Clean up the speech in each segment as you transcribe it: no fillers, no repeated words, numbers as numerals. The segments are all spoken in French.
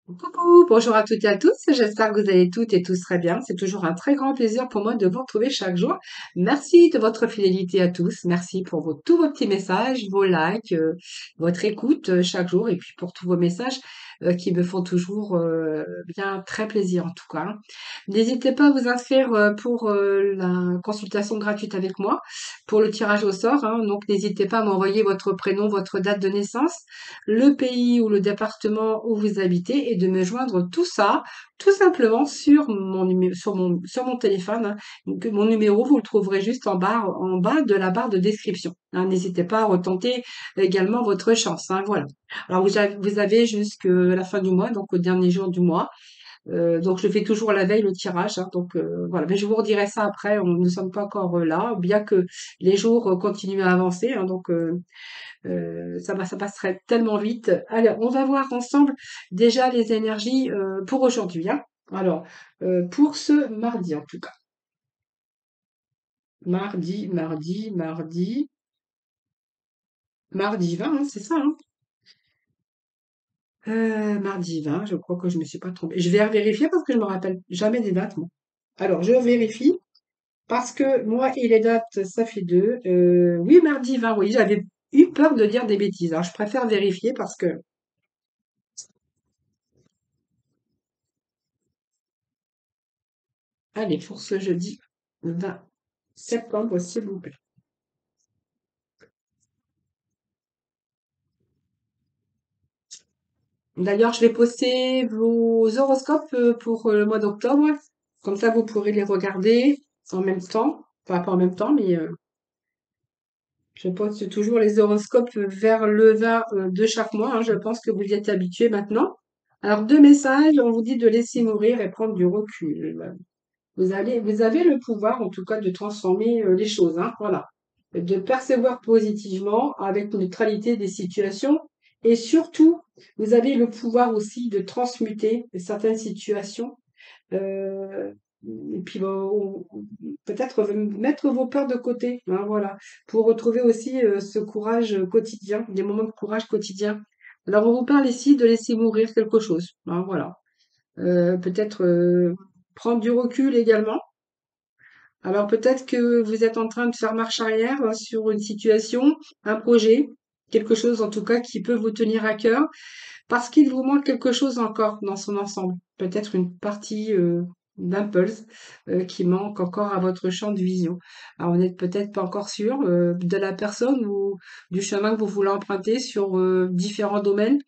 Coucou, bonjour à toutes et à tous. J'espère que vous allez toutes et tous très bien. C'est toujours un très grand plaisir pour moi de vous retrouver chaque jour. Merci de votre fidélité à tous. Merci pour tous vos petits messages, vos likes, votre écoute chaque jour et puis pour tous vos messages qui me font toujours bien très plaisir en tout cas, hein. N'hésitez pas à vous inscrire pour la consultation gratuite avec moi pour le tirage au sort, hein. Donc n'hésitez pas à m'envoyer votre prénom, votre date de naissance, le pays ou le département où vous habitez et de me joindre tout ça, tout simplement sur mon téléphone, hein. Donc, mon numéro, vous le trouverez juste en bas de la barre de description, hein. N'hésitez pas à retenter également votre chance, hein, voilà. Alors, vous avez jusque la fin du mois, donc au dernier jour du mois. Donc je fais toujours la veille le tirage, hein, donc voilà. Mais je vous redirai ça après, nous ne sommes pas encore là, bien que les jours continuent à avancer, hein, donc ça passerait tellement vite. Alors, on va voir ensemble déjà les énergies pour aujourd'hui, hein. Alors, pour ce mardi en tout cas. Mardi 20, hein, c'est ça, hein. Mardi 20, je crois que je me suis pas trompée. Je vais vérifier parce que je me rappelle jamais des dates, moi. Alors, je vérifie parce que moi et les dates, ça fait deux. Oui, mardi 20, oui, j'avais eu peur de dire des bêtises. Alors, je préfère vérifier parce que, allez, pour ce jeudi 20 septembre, s'il vous plaît. D'ailleurs, je vais poster vos horoscopes pour le mois d'octobre. Comme ça, vous pourrez les regarder en même temps. Enfin, pas en même temps, mais je poste toujours les horoscopes vers le 20 de chaque mois, hein. Je pense que vous y êtes habitués maintenant. Alors, deux messages. On vous dit de laisser mourir et prendre du recul. Vous avez le pouvoir, en tout cas, de transformer les choses, hein, voilà. De percevoir positivement, avec neutralité des situations. Et surtout, vous avez le pouvoir aussi de transmuter certaines situations. euh, et puis, peut-être mettre vos peurs de côté, hein, voilà, pour retrouver aussi ce courage quotidien, des moments de courage quotidien. Alors, on vous parle ici de laisser mourir quelque chose, hein, voilà. Peut-être prendre du recul également. Alors peut-être que vous êtes en train de faire marche arrière sur une situation, un projet, quelque chose en tout cas qui peut vous tenir à cœur, parce qu'il vous manque quelque chose encore dans son ensemble. Peut-être une partie d'impulse qui manque encore à votre champ de vision. Alors on n'est peut-être pas encore sûr de la personne ou du chemin que vous voulez emprunter sur différents domaines.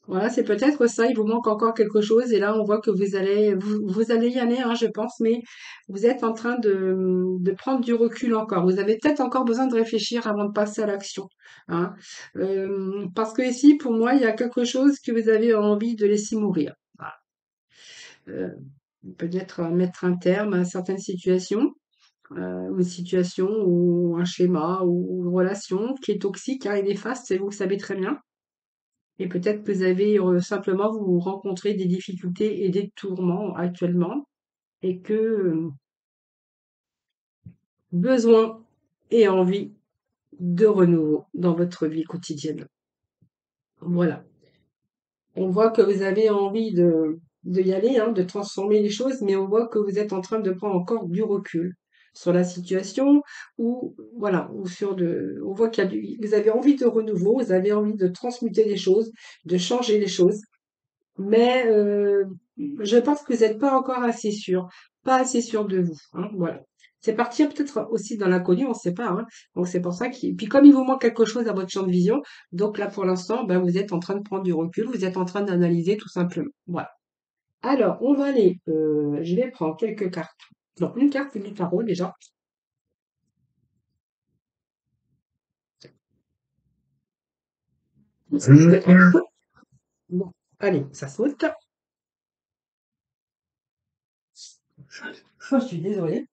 Voilà, c'est peut-être ça, il vous manque encore quelque chose et là on voit que vous allez y aller, hein, je pense, mais vous êtes en train de prendre du recul encore. Vous avez peut-être encore besoin de réfléchir avant de passer à l'action, hein. Parce que ici, pour moi, il y a quelque chose que vous avez envie de laisser mourir. Voilà. Euh, Peut-être mettre un terme à certaines situations, une situation ou un schéma ou une relation qui est toxique, hein, et néfaste, et vous le savez très bien. Et peut-être que vous avez simplement vous rencontrez des difficultés et des tourments actuellement et que besoin et envie de renouveau dans votre vie quotidienne. Voilà. On voit que vous avez envie de y aller, hein, de transformer les choses, mais on voit que vous êtes en train de prendre encore du recul sur la situation ou voilà, ou on voit vous avez envie de renouveau, vous avez envie de transmuter les choses, de changer les choses. Mais je pense que vous n'êtes pas encore assez sûr, pas assez sûr de vous, hein, voilà. C'est partir peut-être aussi dans l'inconnu, on ne sait pas, hein. Donc c'est pour ça puis comme il vous manque quelque chose à votre champ de vision, donc là pour l'instant, ben, vous êtes en train de prendre du recul, vous êtes en train d'analyser tout simplement. Voilà. Alors, on va aller, je vais prendre quelques cartes. Donc une carte du tarot déjà. Bon, allez, ça saute. Je suis désolée.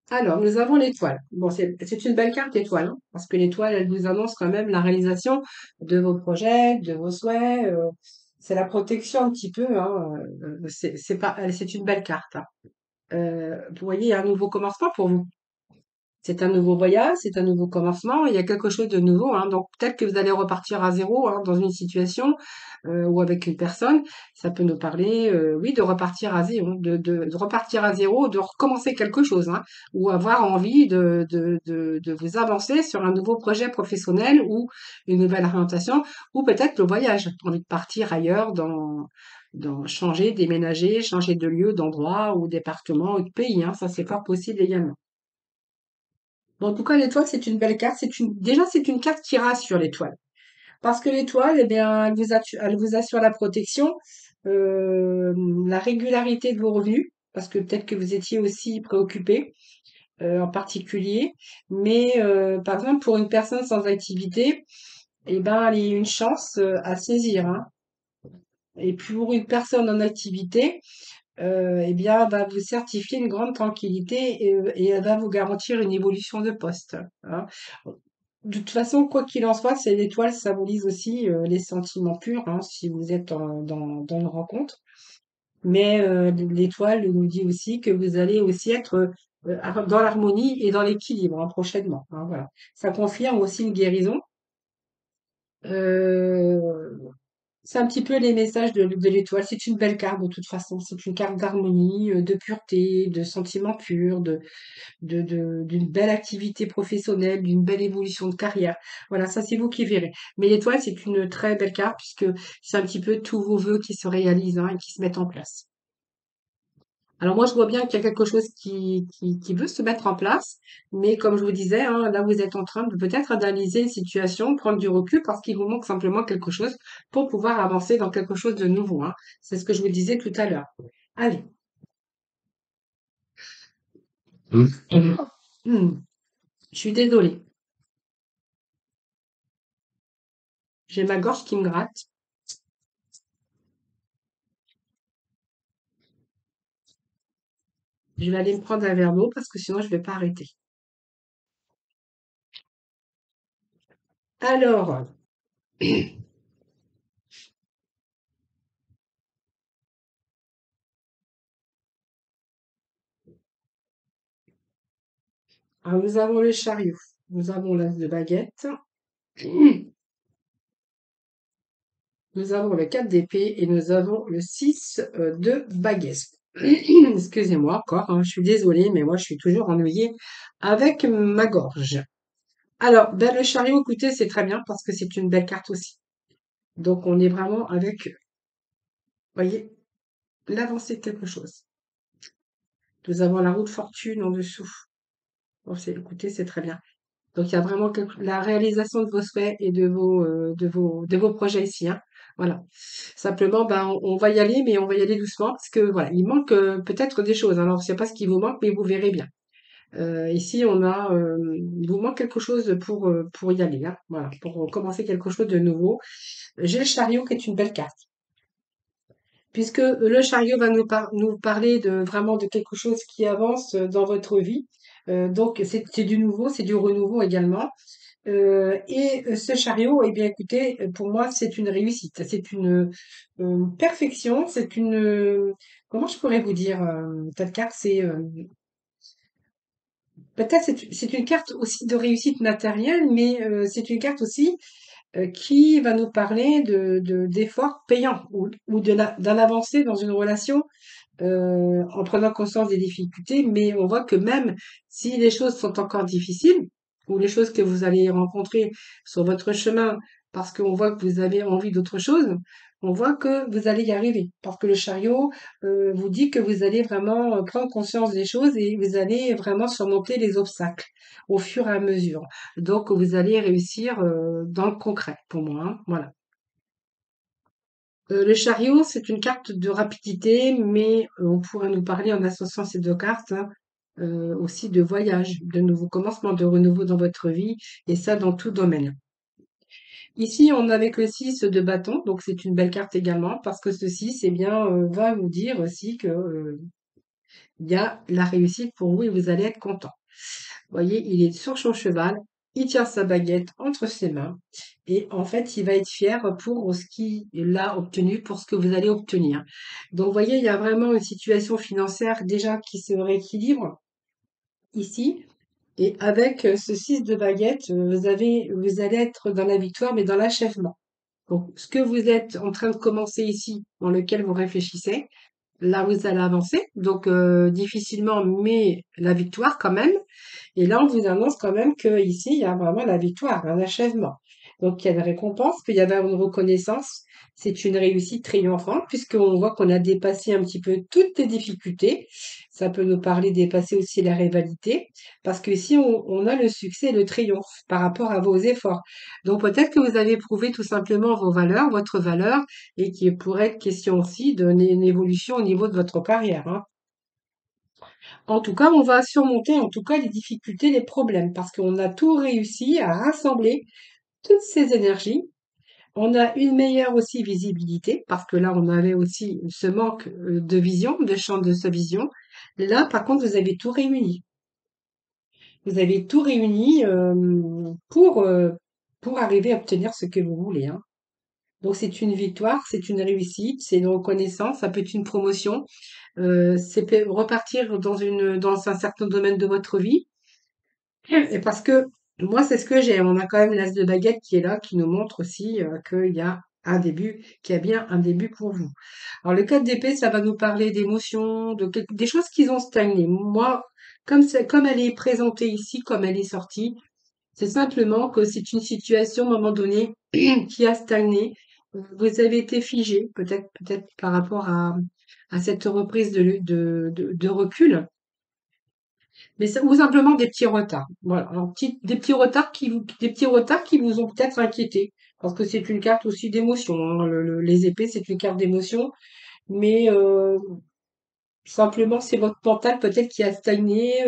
Alors, nous avons l'étoile. Bon, c'est une belle carte, l'étoile, hein, parce que l'étoile, elle vous annonce quand même la réalisation de vos projets, de vos souhaits. C'est la protection un petit peu, hein. C'est pas, c'est une belle carte, hein. Vous voyez, il y a un nouveau commencement pour vous. C'est un nouveau voyage, c'est un nouveau commencement, il y a quelque chose de nouveau, hein. Donc peut-être que vous allez repartir à zéro, hein, dans une situation ou avec une personne. Ça peut nous parler, oui, de repartir à zéro, de repartir à zéro, de recommencer quelque chose, hein, ou avoir envie de vous avancer sur un nouveau projet professionnel ou une nouvelle orientation, ou peut-être le voyage, envie de partir ailleurs dans changer, déménager, changer de lieu, d'endroit ou département ou de pays, hein. Ça, c'est fort possible également. Bon, en tout cas, l'étoile, c'est une belle carte. Déjà, c'est une carte qui rassure l'étoile. Parce que l'étoile, eh bien, elle vous assure la protection, euh, la régularité de vos revenus, parce que peut-être que vous étiez aussi préoccupé, en particulier. Mais, par exemple, pour une personne sans activité, eh ben, il y a une chance, à saisir, hein. Et pour une personne en activité, eh bien, va vous certifier une grande tranquillité et elle va vous garantir une évolution de poste, hein. De toute façon, quoi qu'il en soit, c'est l'étoile symbolise aussi les sentiments purs, hein, si vous êtes dans une rencontre. Mais l'étoile nous dit aussi que vous allez aussi être dans l'harmonie et dans l'équilibre, hein, prochainement, hein, voilà. Ça confirme aussi une guérison. Euh, c'est un petit peu les messages de l'étoile. C'est une belle carte de toute façon. C'est une carte d'harmonie, de pureté, de sentiments purs, d'une belle activité professionnelle, d'une belle évolution de carrière. Voilà, ça c'est vous qui verrez. Mais l'étoile, c'est une très belle carte puisque c'est un petit peu tous vos vœux qui se réalisent, hein, et qui se mettent en place. Alors moi, je vois bien qu'il y a quelque chose qui veut se mettre en place, mais comme je vous disais, hein, là, vous êtes en train de peut-être analyser une situation, prendre du recul parce qu'il vous manque simplement quelque chose pour pouvoir avancer dans quelque chose de nouveau, hein. C'est ce que je vous disais tout à l'heure. Allez. Hmm, je suis désolée. J'ai ma gorge qui me gratte. Je vais aller me prendre un verre d'eau parce que sinon je vais pas arrêter. Alors, nous avons le chariot, nous avons l'as de baguette, nous avons le 4 d'épée et nous avons le 6 de baguette. Excusez-moi encore, hein, je suis désolée, mais moi je suis toujours ennuyée avec ma gorge. Alors, ben, le chariot, écoutez, c'est très bien parce que c'est une belle carte aussi. Donc, on est vraiment avec, vous voyez, l'avancée de quelque chose. Nous avons la roue de fortune en dessous. Bon, écoutez, c'est très bien. Donc, il y a vraiment la réalisation de vos souhaits et de vos projets ici, hein. Voilà. Simplement, ben, on va y aller, mais on va y aller doucement parce que voilà, il manque peut-être des choses, hein. Alors, je sais pas ce qui vous manque, mais vous verrez bien. Ici, il vous manque quelque chose pour y aller, hein. Voilà, pour commencer quelque chose de nouveau. J'ai le chariot qui est une belle carte. Puisque le chariot va nous parler de vraiment de quelque chose qui avance dans votre vie. Donc, c'est du nouveau, c'est du renouveau également. Ce chariot, eh bien, écoutez, pour moi, c'est une réussite, c'est une perfection, comment je pourrais vous dire, cette carte, peut-être c'est une carte aussi de réussite matérielle, mais c'est une carte aussi qui va nous parler d'efforts payants ou d'un avancé dans une relation en prenant conscience des difficultés, mais on voit que même si les choses sont encore difficiles, ou les choses que vous allez rencontrer sur votre chemin, parce qu'on voit que vous avez envie d'autre chose, on voit que vous allez y arriver. Parce que le chariot vous dit que vous allez vraiment prendre conscience des choses et vous allez vraiment surmonter les obstacles au fur et à mesure. Donc, vous allez réussir dans le concret, pour moi, hein. Voilà. Le chariot, c'est une carte de rapidité, mais on pourrait nous parler en associant ces deux cartes, hein, aussi de voyage, de nouveaux commencements, de renouveau dans votre vie, et ça dans tout domaine. Ici, on a avec le 6 de bâton, donc c'est une belle carte également, parce que ce 6, eh bien, va vous dire aussi que il y a la réussite pour vous et vous allez être content. Vous voyez, il est sur son cheval, il tient sa baguette entre ses mains et en fait, il va être fier pour ce qu'il a obtenu, pour ce que vous allez obtenir. Donc, vous voyez, il y a vraiment une situation financière déjà qui se rééquilibre ici. Et avec ce 6 de baguette, vous allez être dans la victoire, mais dans l'achèvement. Donc, ce que vous êtes en train de commencer ici, dans lequel vous réfléchissez, là, vous allez avancer. Donc, difficilement, mais la victoire quand même. Et là, on vous annonce quand même qu'ici, il y a vraiment la victoire, un achèvement. Donc, il y a une récompense, puis il y a une reconnaissance. C'est une réussite triomphante, puisqu'on voit qu'on a dépassé un petit peu toutes les difficultés. Ça peut nous parler de dépasser aussi la rivalité, parce que ici, on a le succès et le triomphe par rapport à vos efforts. Donc, peut-être que vous avez prouvé tout simplement vos valeurs, votre valeur, et qu'il pourrait être question aussi d'une évolution au niveau de votre carrière, hein. En tout cas, on va surmonter en tout cas les difficultés, les problèmes, parce qu'on a tout réussi à rassembler toutes ces énergies. On a une meilleure aussi visibilité, parce que là, on avait aussi ce manque de vision, de champ de sa vision. Là, par contre, vous avez tout réuni. Vous avez tout réuni pour arriver à obtenir ce que vous voulez, hein. Donc, c'est une victoire, c'est une réussite, c'est une reconnaissance, ça peut être une promotion, repartir dans un certain domaine de votre vie. Et parce que moi, c'est ce que j'ai. On a quand même l'as de baguette qui est là, qui nous montre aussi qu'il y a un début, qu'il y a bien un début pour vous. Alors, le 4 d'épée, ça va nous parler d'émotions, des choses qui ont stagné. Moi, comme elle est présentée ici, comme elle est sortie, c'est simplement que c'est une situation, à un moment donné, qui a stagné. Vous avez été figé, peut-être par rapport à cette reprise de recul. Mais c'est ou simplement des petits retards. Voilà. Alors, des petits retards qui vous ont peut-être inquiété. Parce que c'est une carte aussi d'émotion, hein. Les épées, c'est une carte d'émotion. Mais simplement, c'est votre mental peut-être qui a stagné.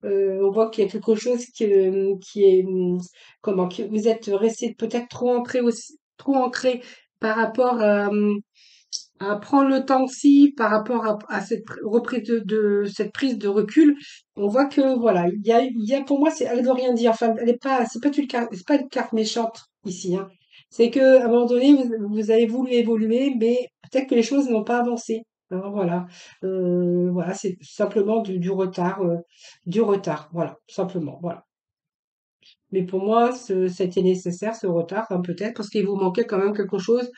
On voit qu'il y a quelque chose qui est, vous êtes resté peut-être trop ancré aussi, trop ancré par rapport à prendre le temps aussi par rapport à cette reprise cette prise de recul. On voit que voilà, pour moi, elle veut rien dire. Enfin, elle est pas, c'est pas une carte méchante ici, hein. C'est que à un moment donné, vous avez voulu évoluer, mais peut-être que les choses n'ont pas avancé. Alors, voilà, voilà, c'est simplement du retard, du retard. Voilà, simplement. Voilà. Mais pour moi, c'était nécessaire, ce retard, hein, peut-être, parce qu'il vous manquait quand même quelque chose.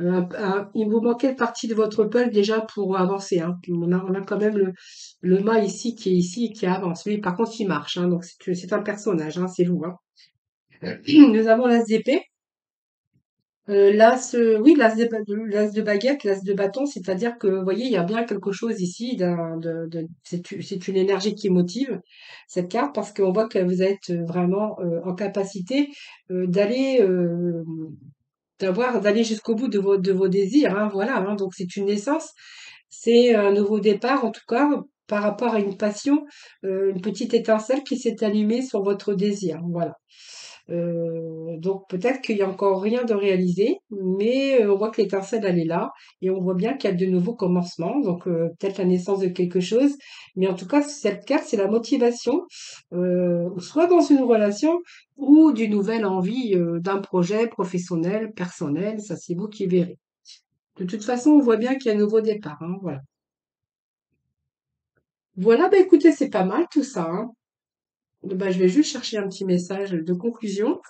Il vous manquait une partie de votre puzzle déjà pour avancer, hein. On a quand même le mât ici et qui avance. Lui, par contre, il marche, hein, donc c'est un personnage, hein, c'est vous, hein. Nous avons l'as d'épée. Oui, l'as de baguette, l'as de bâton, c'est-à-dire que, vous voyez, il y a bien quelque chose ici c'est une énergie qui motive cette carte parce qu'on voit que vous êtes vraiment en capacité d'aller d'aller jusqu'au bout de vos désirs, hein, voilà, hein. Donc c'est une naissance, c'est un nouveau départ, en tout cas, par rapport à une passion, une petite étincelle qui s'est allumée sur votre désir, voilà. Donc peut-être qu'il y a encore rien de réalisé, mais on voit que l'étincelle, elle est là, et on voit bien qu'il y a de nouveaux commencements, donc peut-être la naissance de quelque chose, mais en tout cas, cette carte, c'est la motivation, soit dans une relation, ou d'une nouvelle envie d'un projet professionnel, personnel, ça c'est vous qui verrez. De toute façon, on voit bien qu'il y a un nouveau départ, hein, voilà. Voilà, bah écoutez, c'est pas mal tout ça, hein. Bah, je vais juste chercher un petit message de conclusion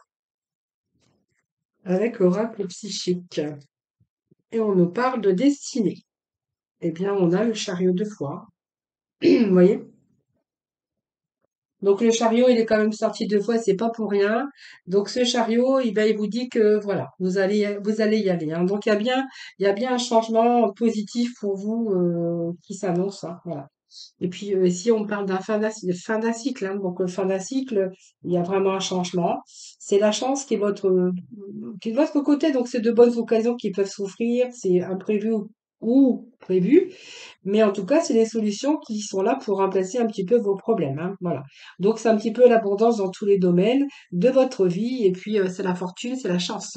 avec l'oracle psychique. Et on nous parle de destinée. Eh bien, on a le chariot de foi. Vous voyez? Donc le chariot, il est quand même sorti deux fois, c'est pas pour rien. Donc ce chariot, il vous dit que voilà, vous allez y aller, hein. Donc il y a bien un changement positif pour vous qui s'annonce, hein, voilà. Et puis si on parle fin d'un cycle, hein, donc fin d'un cycle, il y a vraiment un changement. C'est la chance qui est de votre côté, donc c'est de bonnes occasions qui peuvent s'offrir, c'est imprévu ou prévu. Mais en tout cas, c'est des solutions qui sont là pour remplacer un petit peu vos problèmes, hein, voilà. Donc c'est un petit peu l'abondance dans tous les domaines de votre vie et puis c'est la fortune, c'est la chance.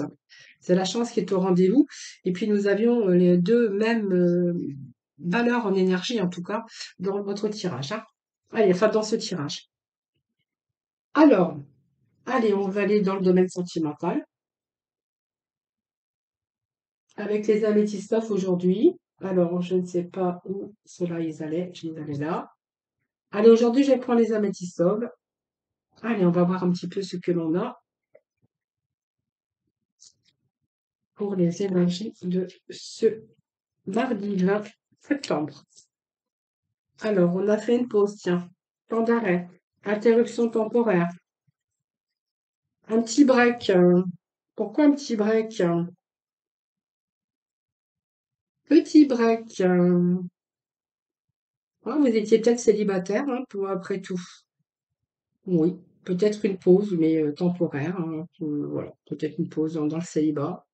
C'est la chance qui est au rendez-vous. Et puis nous avions les deux mêmes valeurs en énergie, en tout cas, dans votre tirage, hein. Allez, enfin dans ce tirage. Alors, allez, on va aller dans le domaine sentimental avec les améthystophes aujourd'hui. Alors, je ne sais pas où cela ils allaient, je les avais là. Allez, aujourd'hui, je vais prendre les améthystophes. Allez, on va voir un petit peu ce que l'on a pour les énergies de ce mardi 20 septembre. Alors, on a fait une pause, tiens. Temps d'arrêt. Interruption temporaire. Un petit break. Pourquoi un petit break? Petit break. Vous étiez peut-être célibataire, hein, après tout. Oui, peut-être une pause, mais temporaire, hein, voilà, peut-être une pause dans le célibat.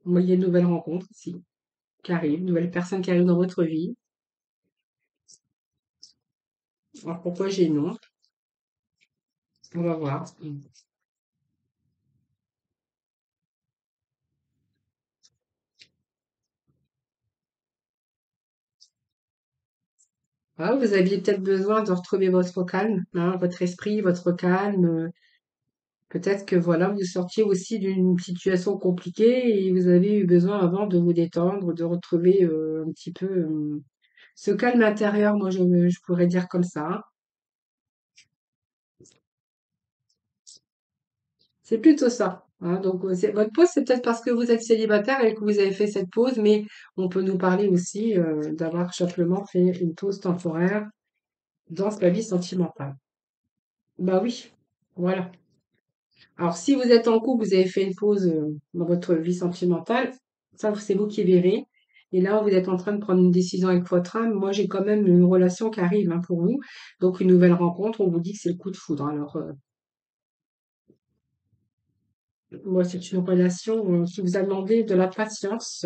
Moi, il y a une nouvelle rencontre ici, qui arrive, une nouvelle personne qui arrive dans votre vie. Alors pourquoi j'ai non? On va voir. Ah, vous aviez peut-être besoin de retrouver votre calme, hein, votre esprit, votre calme. Peut-être que voilà, vous sortiez aussi d'une situation compliquée et vous avez eu besoin avant de vous détendre, de retrouver un petit peu ce calme intérieur, moi je pourrais dire comme ça, hein. C'est plutôt ça, hein. Donc votre pause, c'est peut-être parce que vous êtes célibataire et que vous avez fait cette pause, mais on peut nous parler aussi d'avoir simplement fait une pause temporaire dans sa vie sentimentale. Bah oui, voilà. Alors, si vous êtes en couple, vous avez fait une pause dans votre vie sentimentale, ça, c'est vous qui verrez. Et là, vous êtes en train de prendre une décision avec votre âme. Moi, j'ai quand même une relation qui arrive, hein, pour vous. Donc, une nouvelle rencontre, on vous dit que c'est le coup de foudre. Alors, moi, c'est une relation qui vous a demandé de la patience.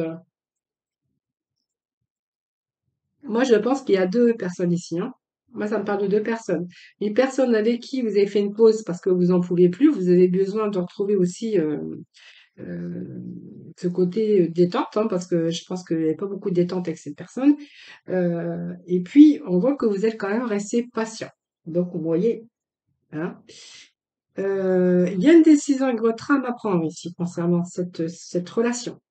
Moi, je pense qu'il y a deux personnes ici, hein. Moi, ça me parle de deux personnes. Une personne avec qui vous avez fait une pause parce que vous en pouvez plus, vous avez besoin de retrouver aussi euh, ce côté détente, hein, parce que je pense qu'il n'y a pas beaucoup de détente avec cette personne. Et puis, on voit que vous êtes quand même resté patient. Donc, vous voyez, hein, il y a une décision avec votre âme à prendre ici concernant cette relation.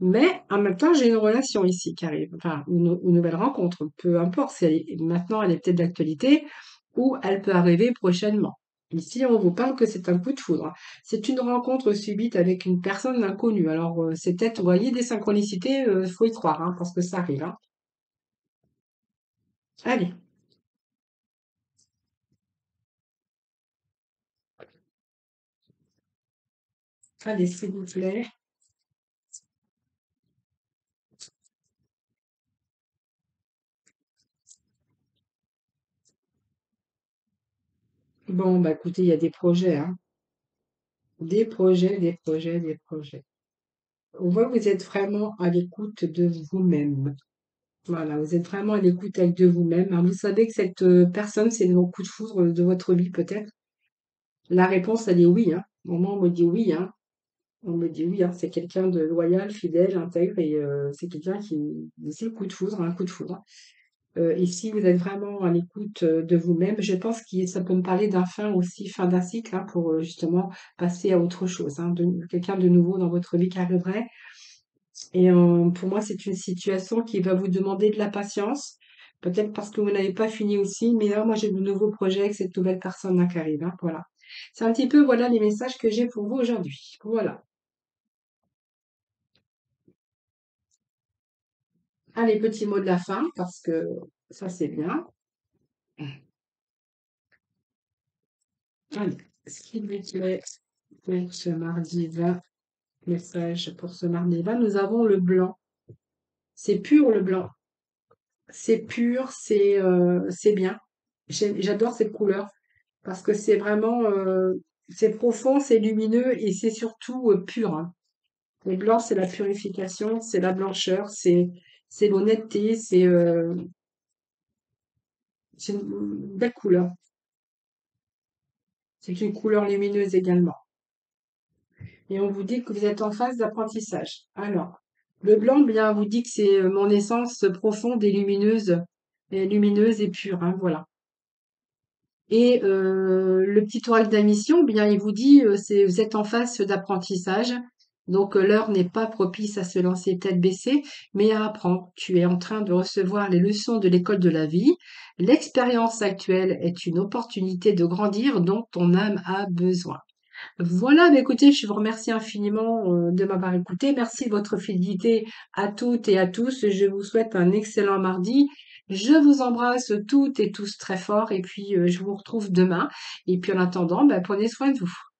Mais en même temps, j'ai une relation ici qui arrive, enfin, une nouvelle rencontre, peu importe si maintenant elle est peut-être d'actualité ou elle peut arriver prochainement. Ici, on vous parle que c'est un coup de foudre. C'est une rencontre subite avec une personne inconnue. Alors, c'est peut-être, vous voyez, des synchronicités, faut y croire, hein, parce que ça arrive, hein. Allez, allez, s'il vous plaît. Bon, bah écoutez, il y a des projets, hein. Des projets, des projets, des projets. On voit que vous êtes vraiment à l'écoute de vous-même. Voilà, vous êtes vraiment à l'écoute avec de vous-même. Alors, vous savez que cette personne, c'est le coup de foudre de votre vie, peut-être. La réponse, elle est oui, hein. Moi, on me dit oui, hein. On me dit oui, hein. C'est quelqu'un de loyal, fidèle, intègre, et c'est quelqu'un qui, c'est le coup de foudre, un coup de foudre. Et si vous êtes vraiment à l'écoute de vous-même, je pense que ça peut me parler d'un fin aussi, fin d'un cycle, hein, pour justement passer à autre chose, hein, quelqu'un de nouveau dans votre vie qui arriverait. Et pour moi, c'est une situation qui va vous demander de la patience, peut-être parce que vous n'avez pas fini aussi, mais là, moi, j'ai de nouveaux projets avec cette nouvelle personne-là qui arrive, hein, voilà. C'est un petit peu, voilà, les messages que j'ai pour vous aujourd'hui. Voilà. Allez, petit mot de la fin, parce que ça, c'est bien. Allez, s'il vous plaît, pour ce mardi 20, message pour ce mardi 20, nous avons le blanc. C'est pur, le blanc. C'est pur, c'est bien. J'adore cette couleur parce que c'est vraiment, c'est profond, c'est lumineux et c'est surtout pur, hein. Le blanc, c'est la purification, c'est la blancheur, c'est l'honnêteté, c'est une belle couleur. C'est une couleur lumineuse également. Et on vous dit que vous êtes en phase d'apprentissage. Alors, le blanc, bien, on vous dit que c'est mon essence profonde et lumineuse et pure, hein, voilà. Et le petit oral d'admission, bien, il vous dit, vous êtes en phase d'apprentissage Donc, l'heure n'est pas propice à se lancer tête baissée, mais apprends. Tu es en train de recevoir les leçons de l'école de la vie. L'expérience actuelle est une opportunité de grandir dont ton âme a besoin. Voilà, bah, écoutez, je vous remercie infiniment de m'avoir écouté. Merci de votre fidélité à toutes et à tous. Je vous souhaite un excellent mardi. Je vous embrasse toutes et tous très fort et puis je vous retrouve demain. Et puis en attendant, bah, prenez soin de vous.